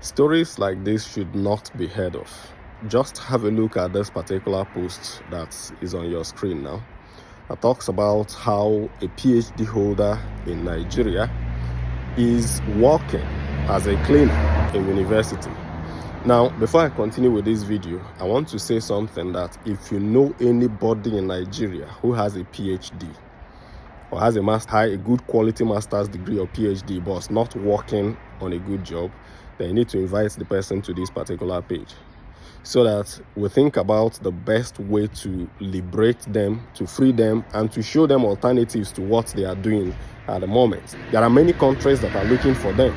Stories like this should not be heard of. Just have a look at this particular post that is on your screen now. It talks about how a PhD holder in Nigeria is working as a cleaner in university. Now, before I continue with this video, I want to say something that if you know anybody in Nigeria who has a PhD or has a good quality master's degree or PhD but is not working on a good job, then you need to invite the person to this particular page so that we think about the best way to liberate them, to free them, and to show them alternatives to what they are doing at the moment. There are many countries that are looking for them.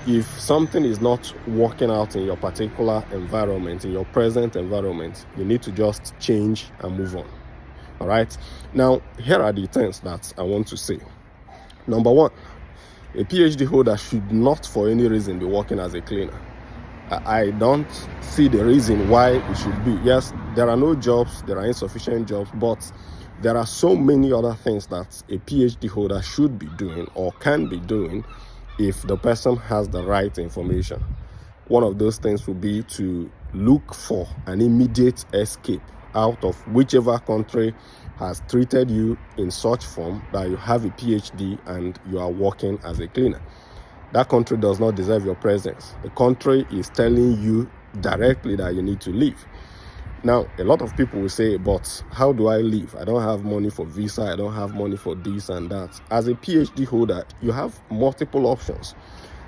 If something is not working out in your particular environment, in your present environment, you need to just change and move on. All right. Now, here are the things that I want to say. Number one, a PhD holder should not for any reason be working as a cleaner. I don't see the reason why it should be. Yes, there are no jobs, there are insufficient jobs, but there are so many other things that a PhD holder should be doing or can be doing if the person has the right information. One of those things would be to look for an immediate escape out of whichever country has treated you in such form that you have a PhD and you are working as a cleaner. That country does not deserve your presence. The country is telling you directly that you need to leave. Now, a lot of people will say, but how do I leave? I don't have money for visa. I don't have money for this and that. As a PhD holder, you have multiple options.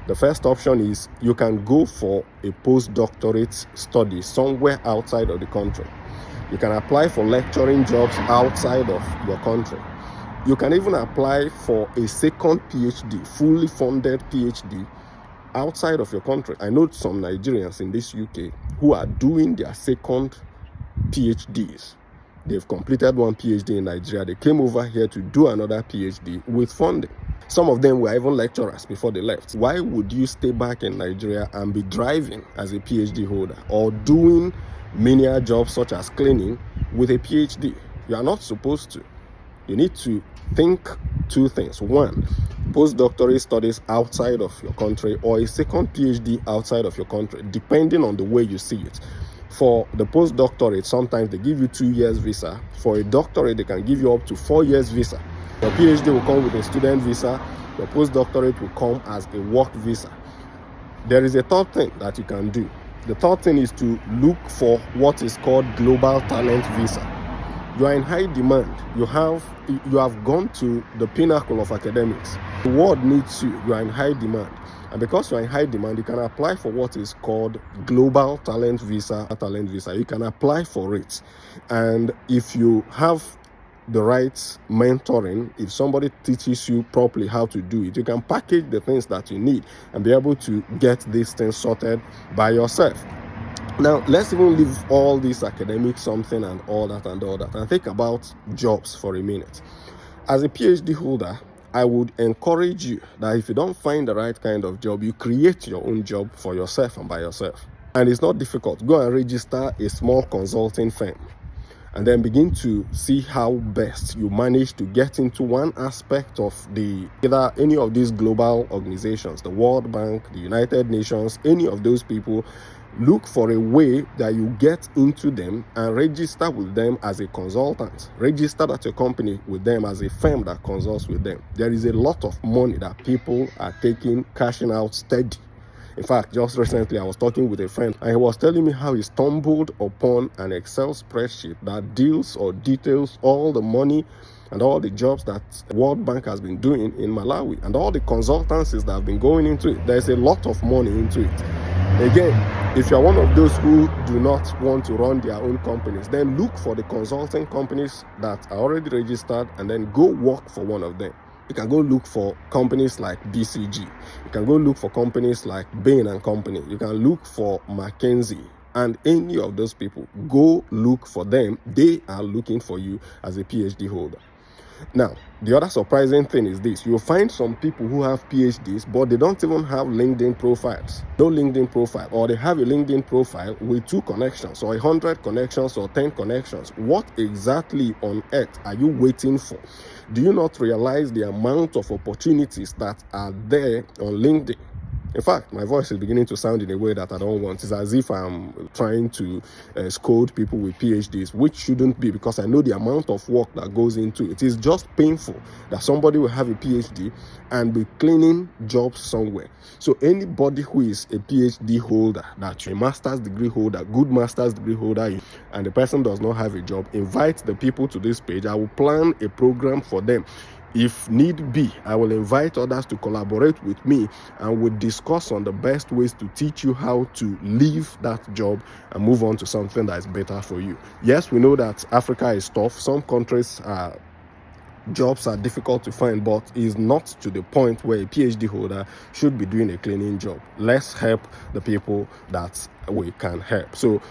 The first option is you can go for a postdoctorate study somewhere outside of the country. You can apply for lecturing jobs outside of your country. You can even apply for a second PhD, fully funded PhD outside of your country. I know some Nigerians in this UK who are doing their second PhDs. They've completed one PhD in Nigeria. They came over here to do another PhD with funding. Some of them were even lecturers before they left. Why would you stay back in Nigeria and be driving as a PhD holder or doing menial jobs such as cleaning with a PhD? You are not supposed to. You need to think two things. One, postdoctorate studies outside of your country or a second PhD outside of your country, depending on the way you see it. For the postdoctorate, sometimes they give you 2 years visa. For a doctorate, they can give you up to 4 years visa. Your PhD will come with a student visa. Your postdoctorate will come as a work visa. There is a third thing that you can do. The third thing is to look for what is called global talent visa. You are in high demand. You have gone to the pinnacle of academics. The world needs you. You are in high demand. And because you are in high demand, you can apply for what is called global talent visa. You can apply for it. And if you have the right mentoring, if somebody teaches you properly how to do it, you can package the things that you need and be able to get these things sorted by yourself. Now, let's even leave all this academic something and all that and think about jobs for a minute. As a PhD holder, I would encourage you that if you don't find the right kind of job, you create your own job for yourself and by yourself. And it's not difficult. Go and register a small consulting firm and then begin to see how best you manage to get into one aspect of either any of these global organizations, the World Bank, the United Nations, any of those people. Look for a way that you get into them and register with them as a consultant. Register at your company with them as a firm that consults with them. There is a lot of money that people are cashing out steady. In fact, just recently I was talking with a friend and he was telling me how he stumbled upon an Excel spreadsheet that details all the money and all the jobs that World Bank has been doing in Malawi and all the consultancies that have been going into it. There's a lot of money into it. Again, if you're one of those who do not want to run their own companies, then look for the consulting companies that are already registered and then go work for one of them. You can go look for companies like BCG. You can go look for companies like Bain and Company. You can look for McKinsey and any of those people. Go look for them. They are looking for you as a PhD holder. Now, the other surprising thing is this. You'll find some people who have PhDs, but they don't even have LinkedIn profiles. No LinkedIn profile, or they have a LinkedIn profile with 2 connections, or 100 connections, or 10 connections. What exactly on earth are you waiting for? Do you not realize the amount of opportunities that are there on LinkedIn? In fact, my voice is beginning to sound in a way that I don't want. It's as if I'm trying to scold people with PhDs, which shouldn't be, because I know the amount of work that goes into it. It's just painful that somebody will have a PhD and be cleaning jobs somewhere. So anybody who is a PhD holder, that's a master's degree holder, good master's degree holder, and the person does not have a job, invite the people to this page. I will plan a program for them. If need be, I will invite others to collaborate with me, and we'll discuss on the best ways to teach you how to leave that job and move on to something that is better for you. Yes, we know that Africa is tough. Some countries jobs are difficult to find, but is not to the point where a PhD holder should be doing a cleaning job. Let's help the people that we can help. So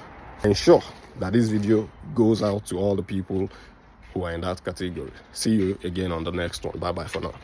ensure that this video goes out to all the people who are in that category. See you again on the next one. Bye bye for now.